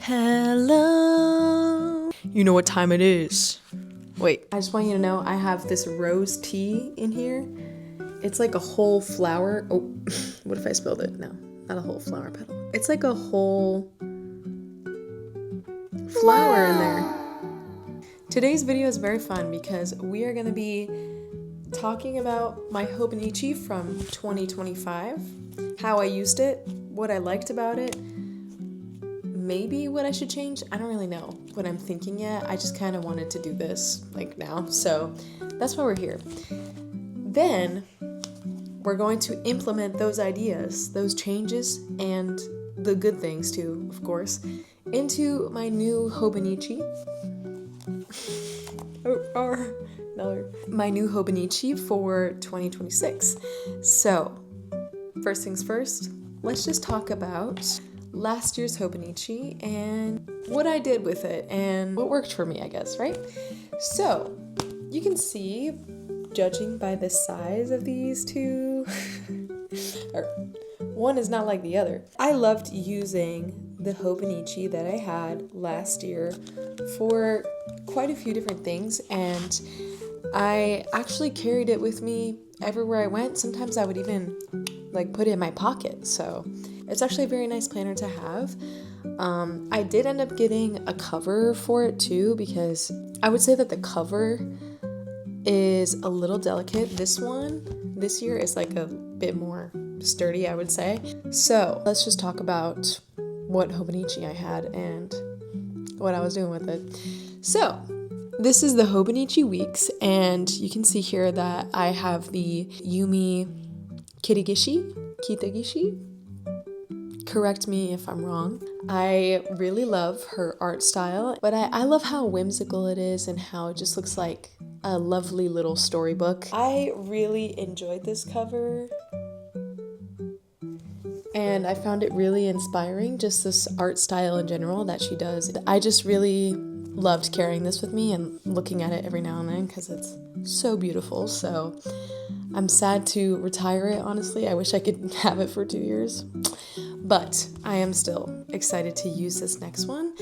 Hello. You know what time it is. Wait, I just want you to know I have this rose tea in here. It's like a whole flower. Oh, what if I spilled it? No, not a whole flower petal. It's like a whole flower in there. Today's video is very fun because we are going to be talking about my hobonichi from 2025, how I used it, what I liked about it, maybe what I should change. I don't really know what I'm thinking yet. I just kind of wanted to do this like now, so that's why we're here. Then we're going to implement those ideas, those changes, and the good things too, of course, into my new hobonichi. My new hobonichi for 2026. So, first things first, let's just talk about last year's hobonichi and what I did with it and what worked for me, I guess, right? So, you can see, judging by the size of these two, or one is not like the other. I loved using the hobonichi that I had last year for quite a few different things, and I actually carried it with me everywhere I went. Sometimes I would even like put it in my pocket, so it's actually a very nice planner to have. I did end up getting a cover for it too, because I would say that the cover is a little delicate. This year is like a bit more sturdy, I would say. So let's just talk about what hobonichi I had and what I was doing with it. So this is the hobonichi weeks, and you can see here that I have the Yumi Kitagishi. Correct me if I'm wrong. I really love her art style, but I love how whimsical it is and how it just looks like a lovely little storybook. I really enjoyed this cover, and I found it really inspiring, just this art style in general that she does. I just really loved carrying this with me and looking at it every now and then because it's so beautiful. So I'm sad to retire it, honestly. I wish I could have it for 2 years. But I am still excited to use this next one.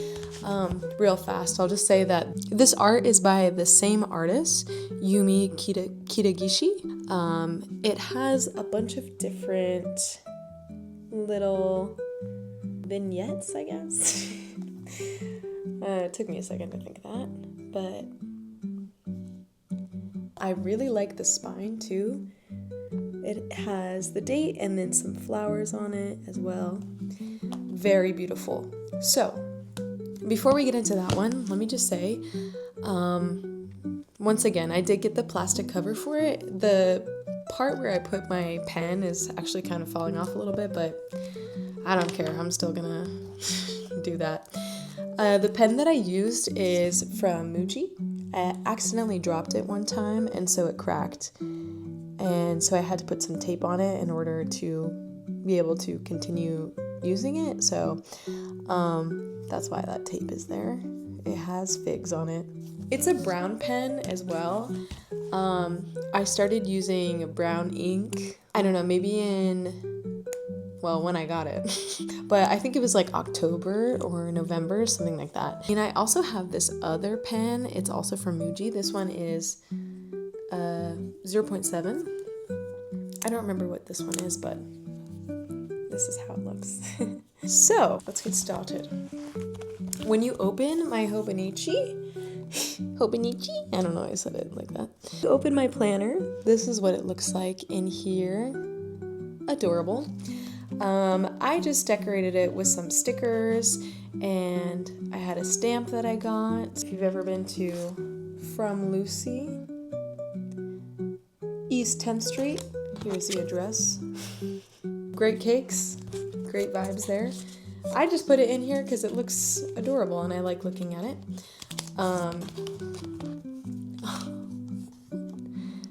Real fast, I'll just say that this art is by the same artist, Yumi Kitagishi. It has a bunch of different little vignettes, I guess. It took me a second to think of that, but I really like the spine too. It has the date and then some flowers on it as well. Very beautiful. So, before we get into that one, let me just say, once again, I did get the plastic cover for it. The part where I put my pen is actually kind of falling off a little bit, but I don't care. I'm still gonna do that. The pen that I used is from Muji. I accidentally dropped it one time, and so it cracked. And so I had to put some tape on it in order to be able to continue using it. So that's why that tape is there. It has figs on it. It's a brown pen as well. I started using brown ink, I don't know, maybe when I got it. But I think it was like October or November, something like that. And I also have this other pen. It's also from Muji. This one is 0.7. I don't remember what this one is, but this is how it looks. So, let's get started. When you open my hobonichi, I don't know why I said it like that. You open my planner, this is what it looks like in here. Adorable. I just decorated it with some stickers, and I had a stamp that I got. If you've ever been to From Lucy, East 10th Street, here's the address. Great cakes, great vibes there. I just put it in here because it looks adorable and I like looking at it.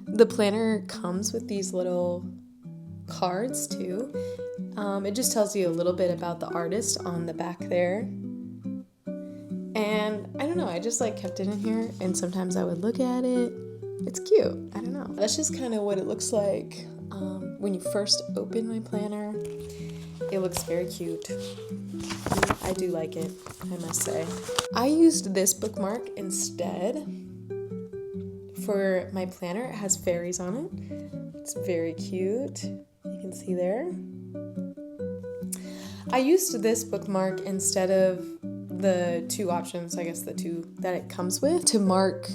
The planner comes with these little cards too. It just tells you a little bit about the artist on the back there. And I don't know, I just like kept it in here, and sometimes I would look at it. It's cute. I don't know. That's just kind of what it looks like when you first open my planner. It looks very cute. I do like it, I must say. I used this bookmark instead for my planner. It has fairies on it. It's very cute. You can see there. I used this bookmark instead of the two options, I guess the two that it comes with, to mark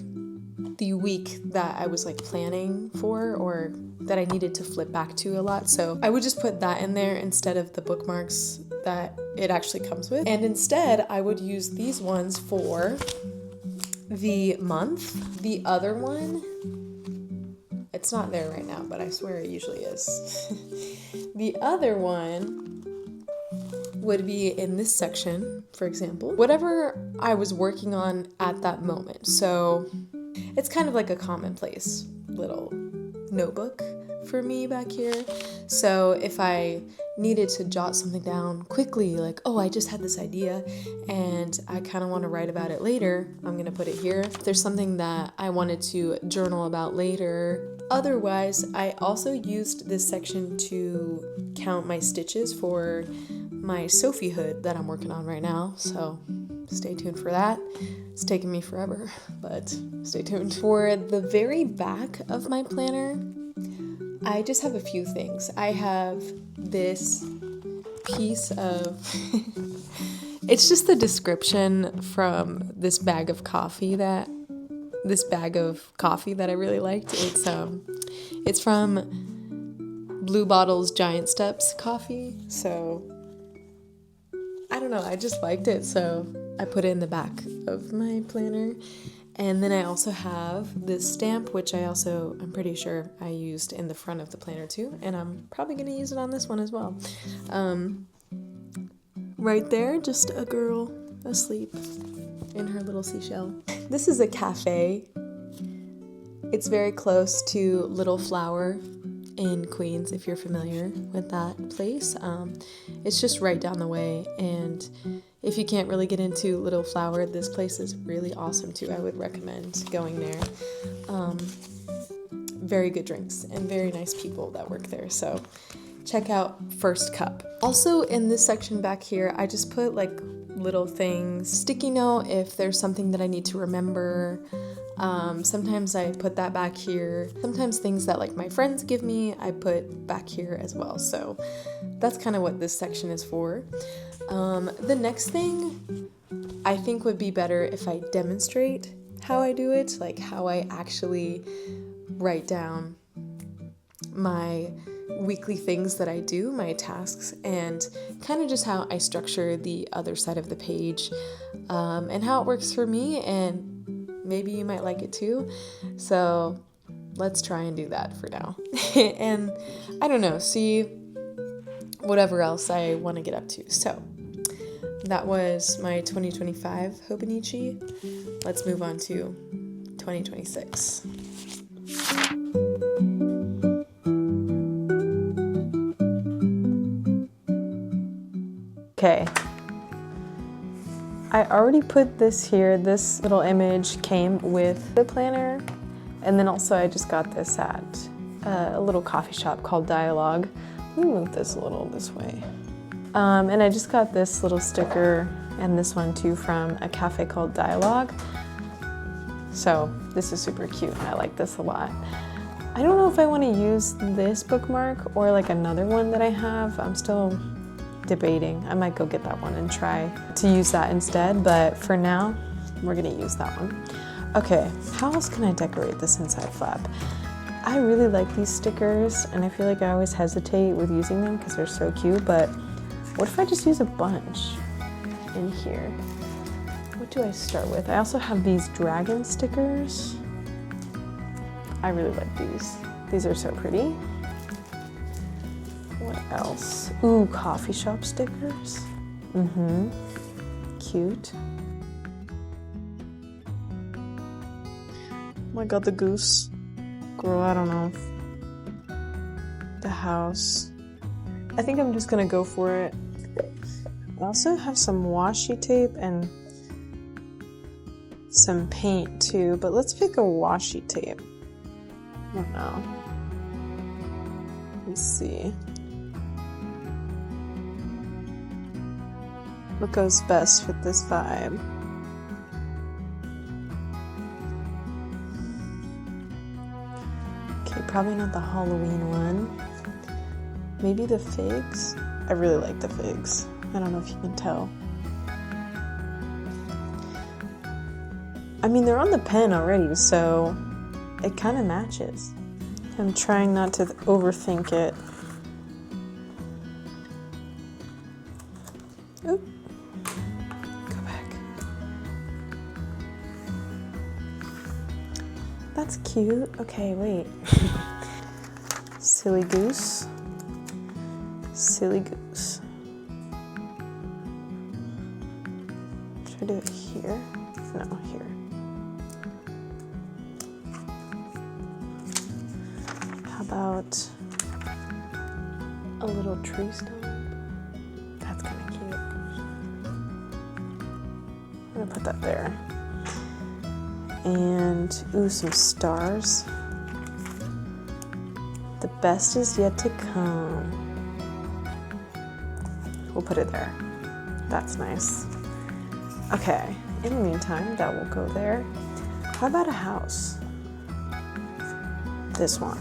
the week that I was like planning for or that I needed to flip back to a lot. So I would just put that in there instead of the bookmarks that it actually comes with. And instead I would use these ones for the month. The other one, it's not there right now, but I swear it usually is. The other one would be in this section, for example, whatever I was working on at that moment. So it's kind of like a commonplace little notebook for me back here. So if I needed to jot something down quickly, like, oh, I just had this idea and I kind of want to write about it later, I'm going to put it here. If there's something that I wanted to journal about later. Otherwise, I also used this section to count my stitches for my Sophie hood that I'm working on right now. So stay tuned for that. It's taking me forever, but stay tuned. For the very back of my planner, I just have a few things. I have this piece of, it's just the description from this bag of coffee that I really liked. It's from Blue Bottle's Giant Steps coffee. So I don't know, I just liked it, so I put it in the back of my planner. And then I also have this stamp, which I'm pretty sure I used in the front of the planner too, and I'm probably going to use it on this one as well. Right there, just a girl asleep in her little seashell. This is a cafe. It's very close to Little Flower in Queens, if you're familiar with that place. It's just right down the way, and if you can't really get into Little Flower, this place is really awesome too. I would recommend going there. Very good drinks and very nice people that work there, so check out First Cup. Also in this section back here, I just put like little things, sticky note if there's something that I need to remember. Sometimes I put that back here. Sometimes things that like my friends give me, I put back here as well. So that's kind of what this section is for. The next thing I think would be better if I demonstrate how I do it, like how I actually write down my weekly things that I do, my tasks, and kind of just how I structure the other side of the page, and how it works for me, and maybe you might like it too. So let's try and do that for now. And I don't know, see whatever else I want to get up to. So that was my 2025 hobonichi. Let's move on to 2026. Okay, I already put this here. This little image came with the planner, and then also I just got this at a little coffee shop called Dialogue. Let me move this a little this way. And I just got this little sticker and this one too from a cafe called Dialogue. So this is super cute and I like this a lot. I don't know if I want to use this bookmark or like another one that I have. I'm still debating. I might go get that one and try to use that instead, but for now, we're gonna use that one. Okay, how else can I decorate this inside flap? I really like these stickers, and I feel like I always hesitate with using them because they're so cute, but what if I just use a bunch in here? What do I start with? I also have these dragon stickers. I really like these. These are so pretty. What else? Ooh, coffee shop stickers. Cute. Oh my god, the goose. Girl, I don't know. The house. I think I'm just gonna go for it. I also have some washi tape and some paint too, but let's pick a washi tape. I don't know. Let's see. what goes best with this vibe. Okay, probably not the Halloween one. Maybe the figs? I really like the figs. I don't know if you can tell. I mean, they're on the pen already, so it kind of matches. I'm trying not to overthink it. Oop. Go back. That's cute. Okay, wait. Silly goose. Silly goose. Should I do it here? No, here. How about a little tree stump? That's kind of cute. I'm gonna put that there. And, ooh, some stars. The best is yet to come. We'll put it there. That's nice. Okay, in the meantime, that will go there. How about a house? This one.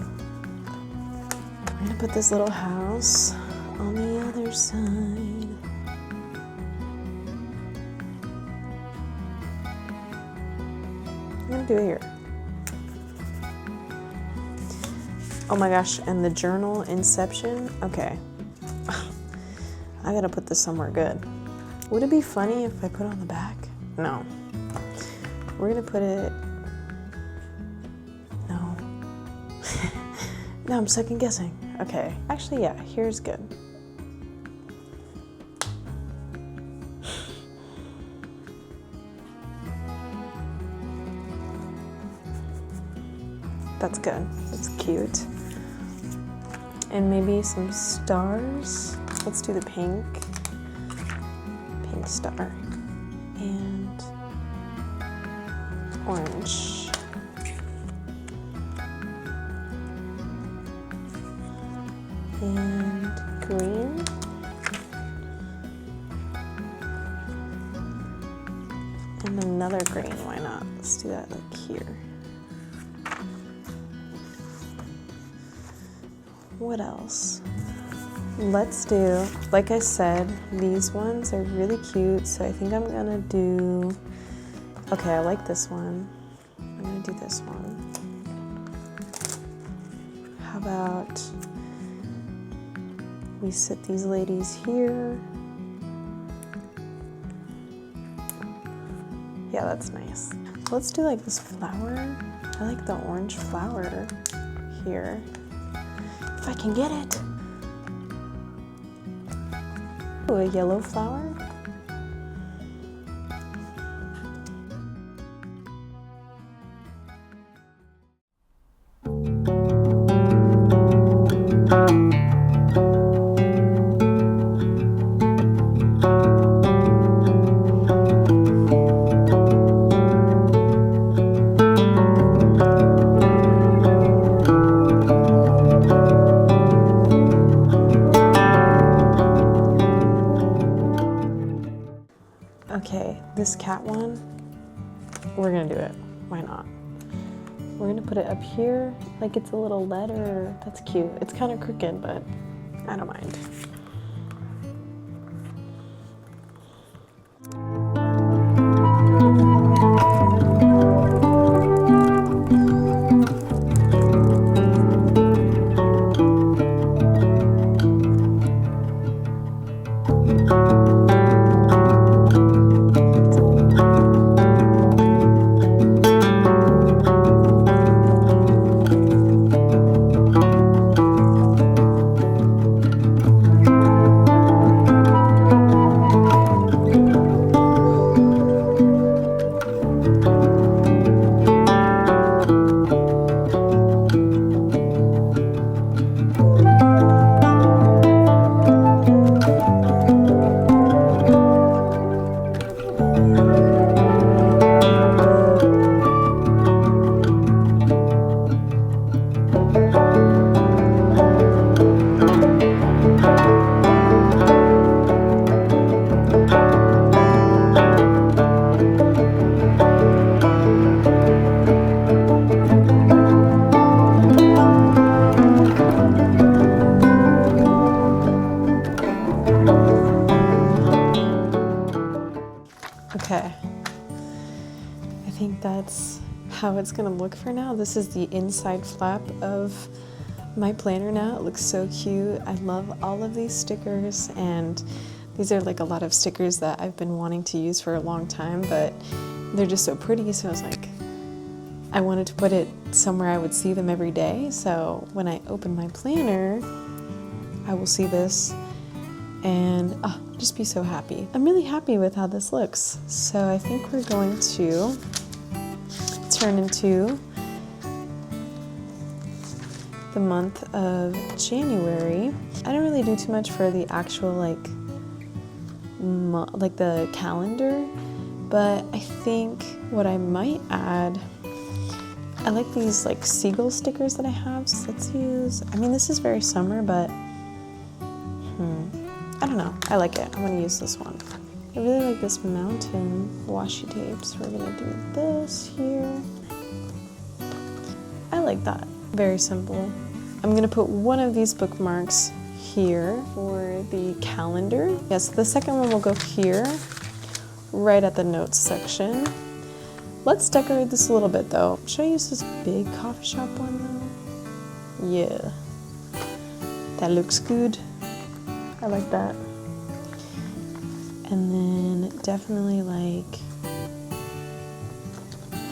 I'm gonna put this little house on the other side. I'm gonna do it here. Oh my gosh, and the journal inception? Okay. I gotta put this somewhere good. Would it be funny if I put it on the back? No. We're gonna put it... No. No, I'm second guessing. Okay. Actually, yeah, here's good. That's good. That's cute. And maybe some stars. Let's do the pink. Pink star. And orange. And green. And another green, why not? Let's do that like here. What else? Let's do, like I said, these ones are really cute, so I think I'm gonna do, okay, I like this one. I'm gonna do this one. How about we sit these ladies here? Yeah, that's nice. Let's do like this flower. I like the orange flower here. If I can get it. Ooh, a yellow flower. Okay, this cat one, we're gonna do it. Why not? We're gonna put it up here like it's a little letter. That's cute. It's kind of crooked, but I don't mind. Okay. I think that's how it's gonna look for now. This is the inside flap of my planner now. It looks so cute. I love all of these stickers, and these are like a lot of stickers that I've been wanting to use for a long time, but they're just so pretty, so I was like, I wanted to put it somewhere I would see them every day, so when I open my planner, I will see this and just be so happy. I'm really happy with how this looks. So I think we're going to turn into the month of January. I don't really do too much for the actual like the calendar, but I think what I might add, I like these like seagull stickers that I have, so let's use, I mean this is very summer, but I don't know, I like it. I'm gonna use this one. I really like this mountain washi tape, so we're gonna do this here. I like that, very simple. I'm gonna put one of these bookmarks here for the calendar. Yes, the second one will go here, right at the notes section. Let's decorate this a little bit though. Should I use this big coffee shop one though? Yeah, that looks good. I like that. And then definitely like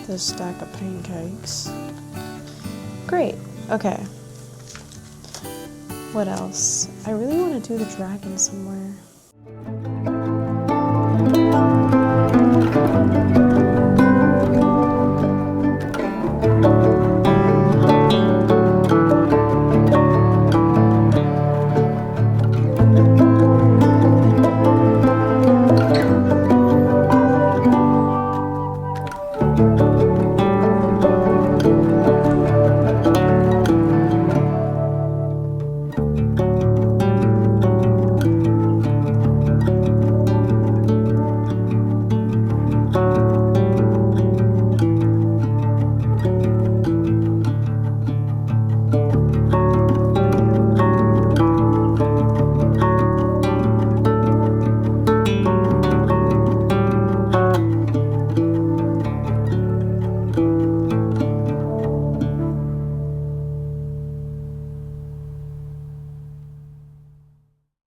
this stack of pancakes. Great, okay. What else? I really want to do the dragon somewhere.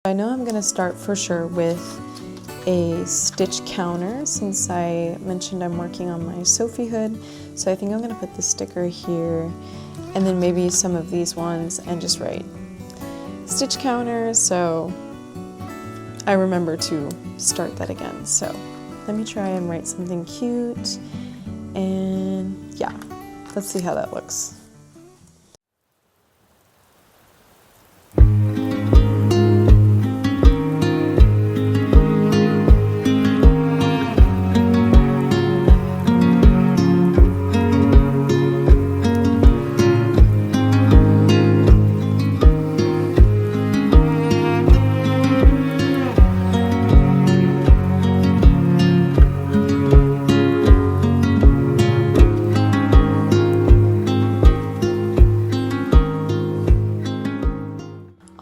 I know I'm gonna start for sure with a stitch counter since I mentioned I'm working on my Sophie hood. So I think I'm gonna put the sticker here and then maybe some of these ones and just write stitch counter so I remember to start that again. So let me try and write something cute and yeah, let's see how that looks.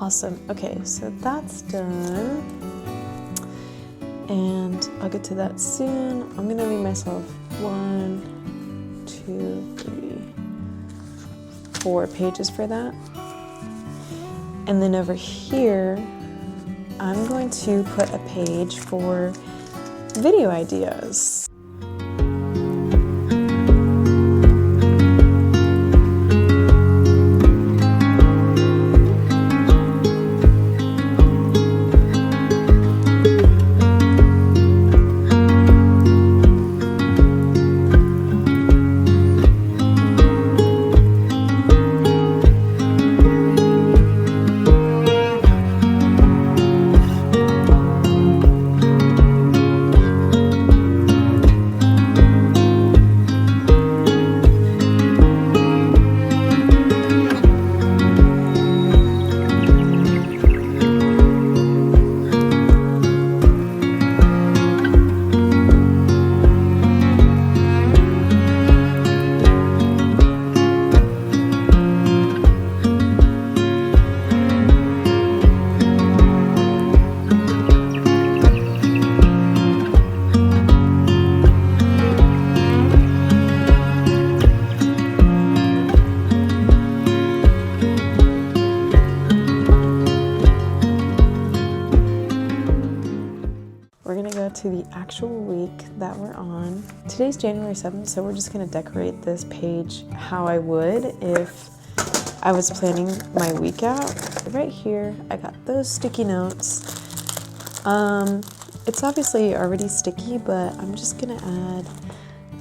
Awesome. Okay, so that's done. And I'll get to that soon. I'm gonna leave myself 1, 2, 3, 4 pages for that. And then over here, I'm going to put a page for video ideas. the actual week that we're on. Today's January 7th, so we're just gonna decorate this page how I would if I was planning my week out. Right here, I got those sticky notes. It's obviously already sticky, but I'm just gonna add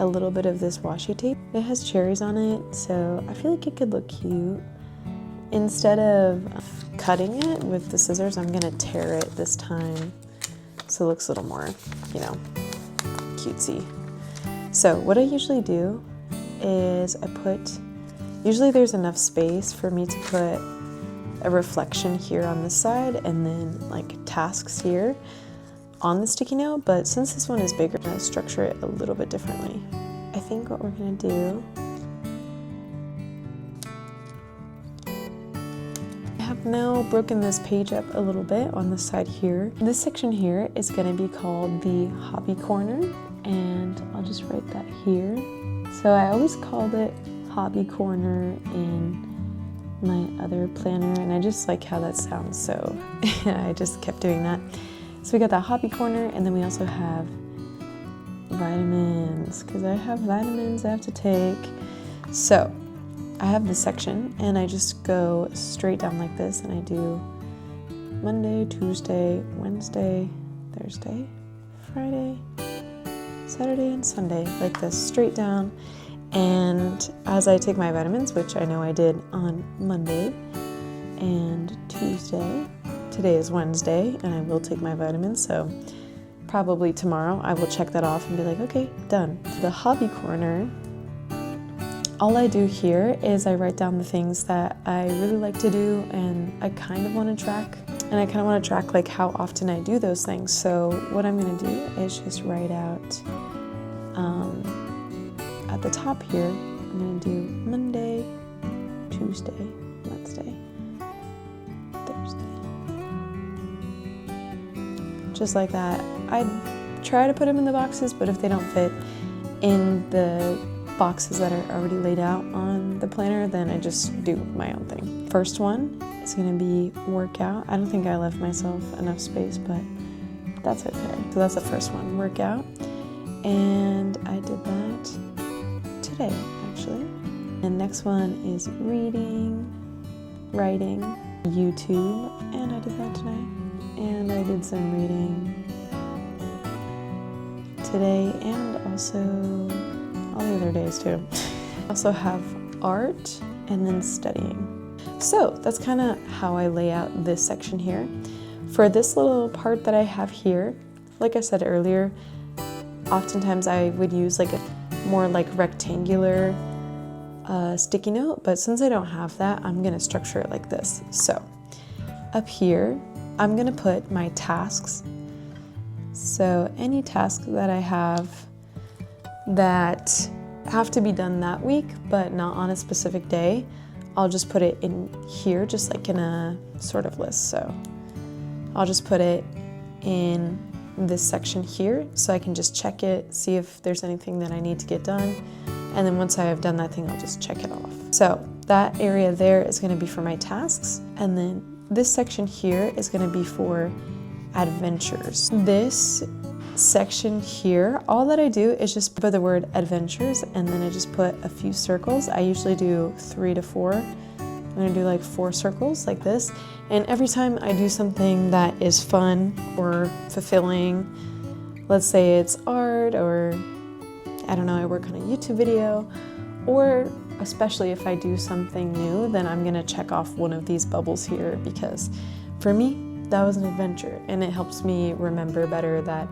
a little bit of this washi tape. It has cherries on it, so I feel like it could look cute. Instead of cutting it with the scissors, I'm gonna tear it this time so it looks a little more, you know, cutesy. So what I usually do is usually there's enough space for me to put a reflection here on this side and then like tasks here on the sticky note, but since this one is bigger, I'm gonna structure it a little bit differently. I think what we're gonna do, I have now broken this page up a little bit on the side here. This section here is gonna be called the hobby corner, and I'll just write that here. So I always called it hobby corner in my other planner, and I just like how that sounds, so I just kept doing that. So we got that hobby corner, and then we also have vitamins, because I have vitamins I have to take. So I have this section, and I just go straight down like this, and I do Monday, Tuesday, Wednesday, Thursday, Friday, Saturday, and Sunday, like this, straight down. And as I take my vitamins, which I know I did on Monday and Tuesday, today is Wednesday, and I will take my vitamins, so probably tomorrow I will check that off and be like, okay, done. The hobby corner, all I do here is I write down the things that I really like to do and I kind of want to track. And I kind of want to track like how often I do those things. So what I'm going to do is just write out at the top here, I'm going to do Monday, Tuesday, Wednesday, Thursday. Just like that. I try to put them in the boxes, but if they don't fit in the boxes that are already laid out on the planner, then I just do my own thing. First one is going to be workout. I don't think I left myself enough space, but that's okay. So that's the first one, workout. And I did that today, actually. And next one is reading, writing, YouTube, and I did that tonight. And I did some reading today and also all the other days too. I also have art and then studying. So that's kind of how I lay out this section here. For this little part that I have here, like I said earlier, oftentimes I would use like a more like rectangular sticky note, but since I don't have that, I'm gonna structure it like this. So up here, I'm gonna put my tasks. So any task that I have that have to be done that week, but not on a specific day, I'll just put it in here, just like in a sort of list. So I'll just put it in this section here so I can just check it, see if there's anything that I need to get done. And then once I have done that thing, I'll just check it off. So that area there is going to be for my tasks. And then this section here is going to be for adventures. This section here, all that I do is just put the word adventures and then I just put a few circles. I usually do 3 to 4. I'm gonna do like 4 circles like this. And every time I do something that is fun or fulfilling, let's say it's art or I don't know, I work on a YouTube video, or especially if I do something new, then I'm gonna check off one of these bubbles here because for me, that was an adventure and it helps me remember better that,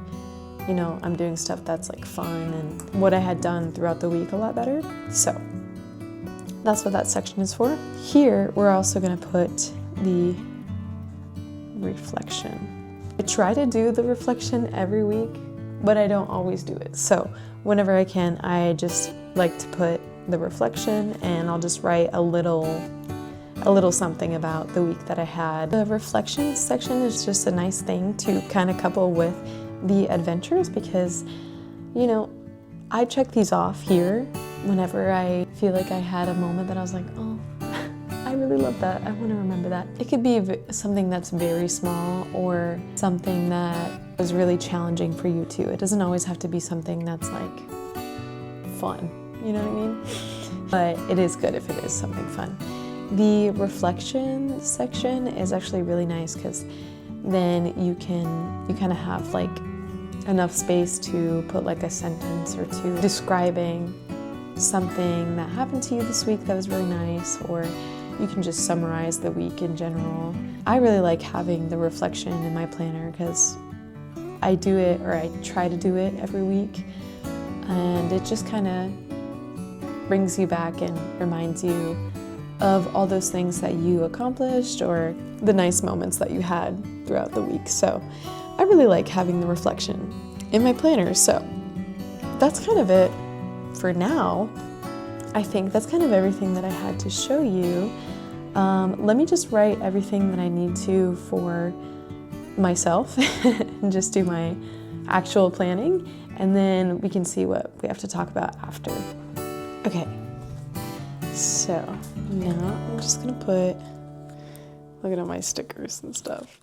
you know, I'm doing stuff that's like fun and what I had done throughout the week a lot better. So that's what that section is for. Here, we're also gonna put the reflection. I try to do the reflection every week, but I don't always do it. So whenever I can, I just like to put the reflection and I'll just write a little something about the week that I had. The reflection section is just a nice thing to kind of couple with the adventures because, you know, I check these off here whenever I feel like I had a moment that I was like, oh, I really love that. I want to remember that. It could be something that's very small or something that was really challenging for you too. It doesn't always have to be something that's like fun, you know what I mean? But it is good if it is something fun. The reflection section is actually really nice because then you kind of have like enough space to put like a sentence or two describing something that happened to you this week that was really nice, or you can just summarize the week in general. I really like having the reflection in my planner because I do it, or I try to do it every week, and it just kind of brings you back and reminds you of all those things that you accomplished or the nice moments that you had throughout the week. So I really like having the reflection in my planner. So that's kind of it for now. I think that's kind of everything that I had to show you. Let me just write everything that I need to for myself and just do my actual planning, and then we can see what we have to talk about after. Okay, so now I'm just gonna put, look at all my stickers and stuff.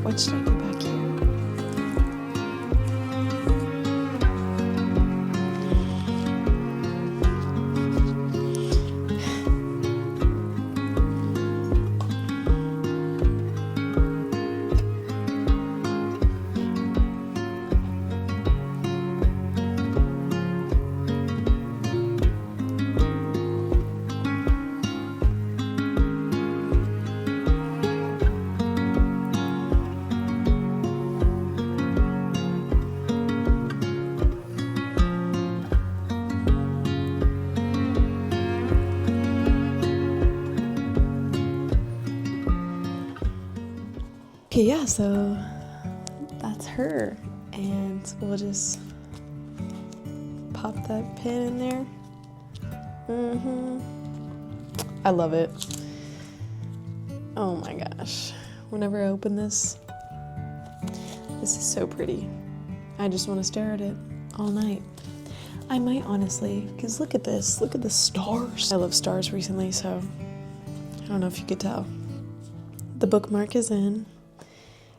What should I do back here? Okay, yeah, so that's her, and we'll just pop that pin in there. I love it. Oh my gosh. Whenever I open this is so pretty. I just want to stare at it all night. I might honestly, because look at this. Look at the stars. I love stars recently, so I don't know if you could tell. The bookmark is in.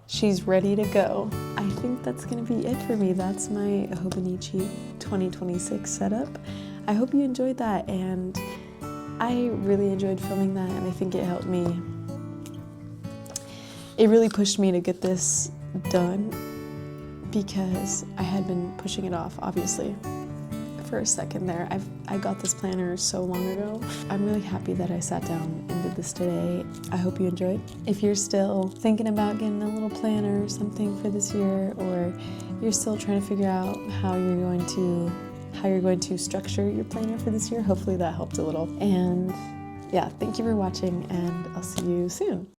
She's ready to go. I think that's gonna be it for me. That's my Hobonichi 2026 setup. I hope you enjoyed that, and I really enjoyed filming that, and I think it helped me. It really pushed me to get this done because I had been pushing it off, obviously, for a second there. I got this planner so long ago. I'm really happy that I sat down and did this today. I hope you enjoyed. If you're still thinking about getting a little planner or something for this year, or you're still trying to figure out how you're going to structure your planner for this year, hopefully that helped a little. And yeah, thank you for watching, and I'll see you soon.